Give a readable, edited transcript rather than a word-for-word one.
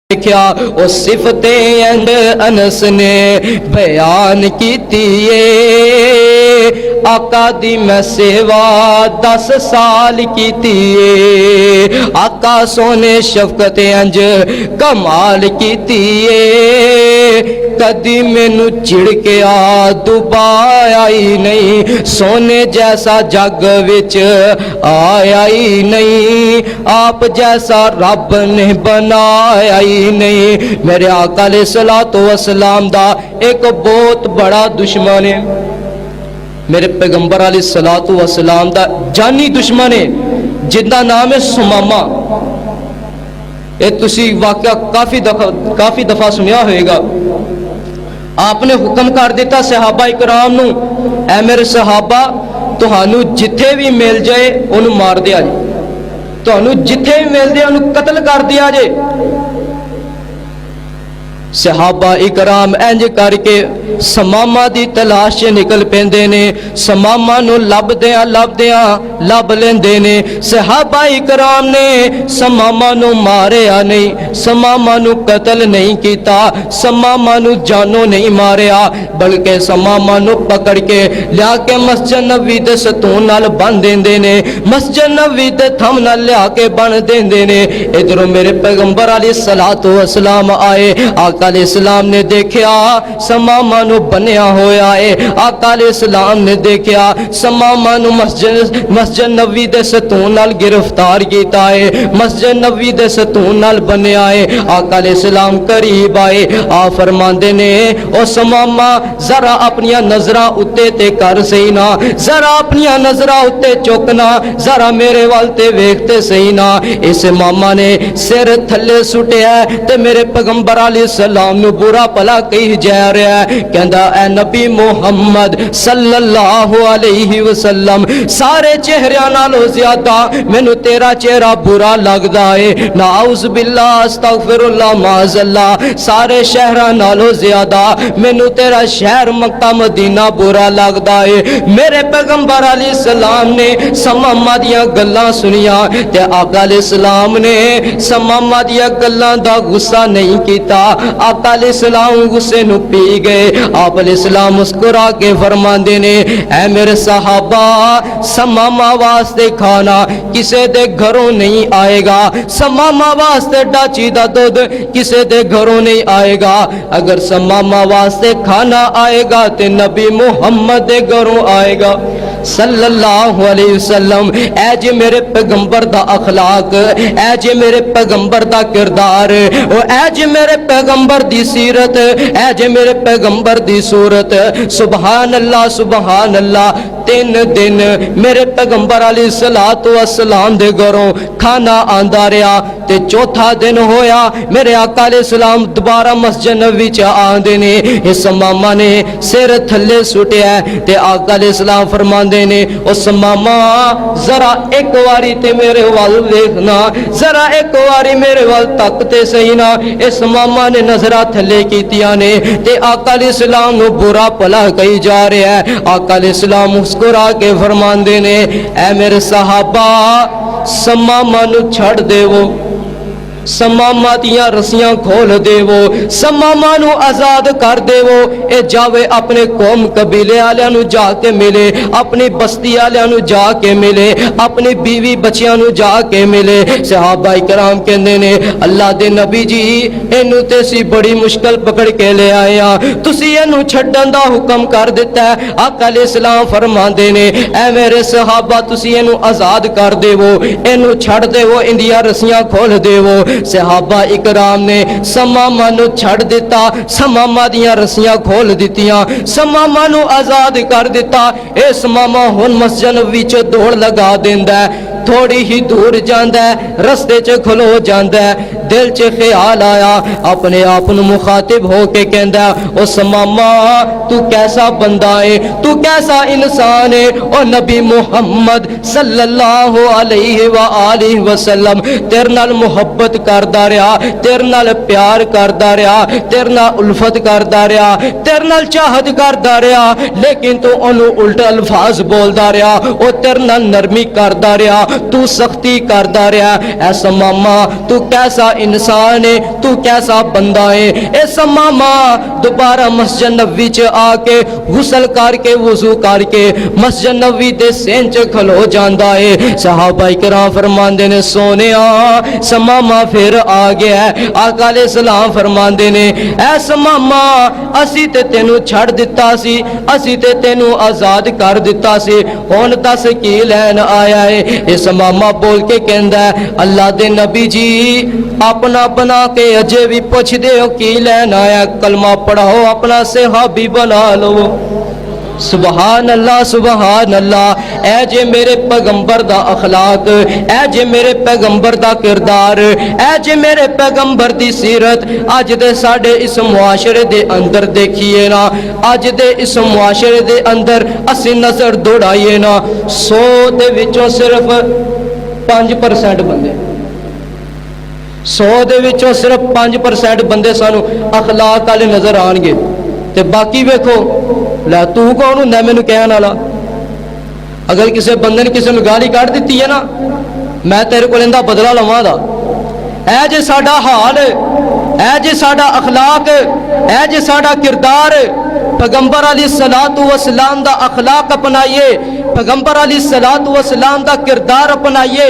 کیا او صفتیں اند انس نے بیان کیتی ہے آقا دی میں سیوا 10 سال کیتی ہے آقا سونے شفقت انج کمال کیتی ہے کدی مینو چڑ کے دبایا ہی نہیں سونے جیسا جگ وچ آیا ہی نہیں آپ جیسا رب نے بنایا ہی نہیں میرے آقا علیہ الصلوۃ والسلام دا ایک بہت بڑا دشمن ہے میرے پیغمبر علیہ الصلوۃ والسلام دا جانی دشمن ہے جن دا نام ہے سمامہ یہ تسی واقعہ کافی دفعہ سنیا ہوئے گا آپ نے حکم کر دیتا صحابہ اکرام نو اے میرے صحابہ تہانو جتھے بھی مل جائے انہوں مار دیا جائے تہانو جتھے بھی مل دیا انہوں قتل کر دیا جائے صحابہ اکرام انج کر کے سمامہ دی تلاش نکل پیندے نے سمامہ نو لب لب لیندے نے صحابہ اکرام نے سمامہ نو ماریا نہیں سمامہ نو قتل نہیں کیتا سمامہ نو جانو نہیں ماریا بلکہ سمامہ نو پکڑ کے لیا کے مسجد نبوی دے ستون نال بن دیندے نے مسجد نبوی دے تھم نال لیا کے بن دیندے نے ادھروں میرے پیغمبر علیہ الصلوۃ والسلام آئے آقا علیہ السلام نے دیکھیا سمامہ نو بنیا ہویا ہے آقا علیہ السلام نے دیکھیا سمامہ نو مسجد نبوی دے ستون نال گرفتار کیتا ہے مسجد نبوی دے ستون نال بنیا ہے آقا علیہ السلام قریب آئے فرماندے نے او سمامہ ذرا اپنی نظراں اتے تے کر سہی نا ذرا اپنی نظراں اتے چوکنا ذرا میرے وال تے ویکھتے سہی نا اس ماما نے سر تھلے سٹیا تے میرے پیغمبر علیہ السلام نو برا پلا کہی جا رہا ہے کہندا اے نبی محمد صلی اللہ علیہ وسلم سارے چہریاں نالوں زیادہ مینوں تیرا چہرہ برا لگدا ہے نعوذ باللہ استغفر اللہ معاذ اللہ سارے شہراں نالوں زیادہ مینوں تیرا شہر مکہ مدینہ برا لگدا ہے میرے پیغمبر علیہ السلام نے سمامہ دیاں گلاں سنیاں تے آقا علیہ السلام نے سمامہ دیاں گلاں دا غصہ نہیں کیتا آقا علیہ السلام غصے نو پی گئے آپ علیہ السلام مسکرا کے فرماندے نے اے میرے صحابہ سمامہ واسطے کھانا کسے دے گھروں نہیں آئے گا سمامہ واسطے ڈاچی دا دودھ کسے دے گھروں نہیں آئے گا اگر سمامہ واسطے کھانا آئے گا تے نبی محمد دے گھروں آئے گا صلی اللہ علیہ وسلم اے جے میرے پیغمبر دا اخلاق اے جے میرے پیغمبر دا کردار اے جے میرے پیغمبر دی سیرت اے جے میرے پیغمبر دی صورت سبحان اللہ 3 دن میرے پیغمبر علیہ الصلوۃ والسلام دے گھروں کھانا آندا رہا تے چوتھا دن ہویا میرے آقا علیہ السلام دوبارہ مسجد نبوی چ آندے نے اس ماما نے سر تھلے سٹیا تے آقا علیہ السلام فرماندے نے اس ماما ذرا ایک واری تے میرے وال دیکھنا ذرا ایک واری میرے وال تکتے صحیح نا اس ماما نے نظرہ تھلے کیتیاں نے تے آقا علیہ السلام نو برا پلا کہی جا رہا ہے آقا علیہ السلام مسکرا کے فرماندے نے اے میرے صحابہ سمامہ نو چھڑ دے وہ سمامہ دیاں رسیاں کھول دے وہ سمامہ نو آزاد کر دے وہ اے جاوے اپنے قوم قبیلے آلیاں نو جا کے ملے اپنی بستی آلیاں نو جا کے ملے اپنی بیوی بچیاں نو جا کے ملے صحابہ اکرام کہندے نے اللہ دے نبی جی اینو تے سی بڑی مشکل پکڑ کے لے آیا تسی اینو چھڈن دا حکم کر دیتا ہے آقا علیہ السلام فرماندے نے اے میرے صحابہ تسی اینو آزاد کر دے وہ اینو چھڑ دے وہ اندیاں رسیاں کھول دے وہ صحابہ اکرام نے سمامہ نو چھڑ دیتا سمامہ دیاں رسیاں کھول دیتیاں سمامہ نو آزاد کر دیتا اے سمامہ ہن مسجد نبوی چ دوڑ لگا دیندا ہے تھوڑی ہی دور جاندا ہے رستے چ کھلو جاندا ہے دل چ خیال آیا اپنے آپ نو مخاطب ہو کے کہندا او سمامہ تو کیسا بندہ ہے تو کیسا انسان ہے او نبی محمد صلی اللہ علیہ وآلہ وسلم تیرے نال محبت کردا رہا تیرے نال پیار کردا رہا تیرے نال الفت کردا رہا تیرے نال چاہت کردا رہا لیکن تو انہوں الٹ الفاظ بولدا رہا او تیرے نال نرمی کردا رہا تو سختی کردا رہا اے سماما تو کیسا انسان ہے تو کیسا بندہ ہے اے سماما دوبارہ مسجد نبوی چ آ کے غسل کر کے وضو کر کے مسجد نبوی دے سین چ کھلو جاندا ہے صحابہ کرام فرماندے نے سونیا سماما پھر آ گیا ہے آقا علیہ السلام فرماندے نے اے سماما اسی تے تینو چھڑ دتا سی اسی تے تینو آزاد کر دتا سی ہن دس کی لین آیا ہے اے سماما بول کے کہندا ہے اللہ دے نبی جی اپنا بنا کے اجے بھی پوچھ دے ہو کی لین آیا کلمہ پڑھاؤ اپنا صحابی بنا لو سبحان اللہ اے جے میرے پیغمبر دا اخلاق اے جے میرے پیغمبر دا کردار اے جے میرے پیغمبر دی سیرت اج دے ساڈے اس معاشرے دے اندر دیکھیے نا اج دے اس معاشرے دے اندر اسی نظر دوڑائیے نا 100 دے وچوں صرف 5% بندے 100 دے وچوں صرف 5% بندے سانو اخلاق والے نظر آن گے تے باقی ویکھو لا تو کون ہوندا مینوں کہن والا اگر کسی بندے نے کسی نوں گالی کڈ دتی ہے نا میں تیرے کول ایندا بدلہ لواں دا اے جے ساڈا حال اے جے ساڈا اخلاق اے جے ساڈا کردار پیغمبر علیہ الصلوۃ والسلام دا اخلاق اپنائیے پیغمبر علیہ الصلوۃ والسلام دا کردار اپنائیے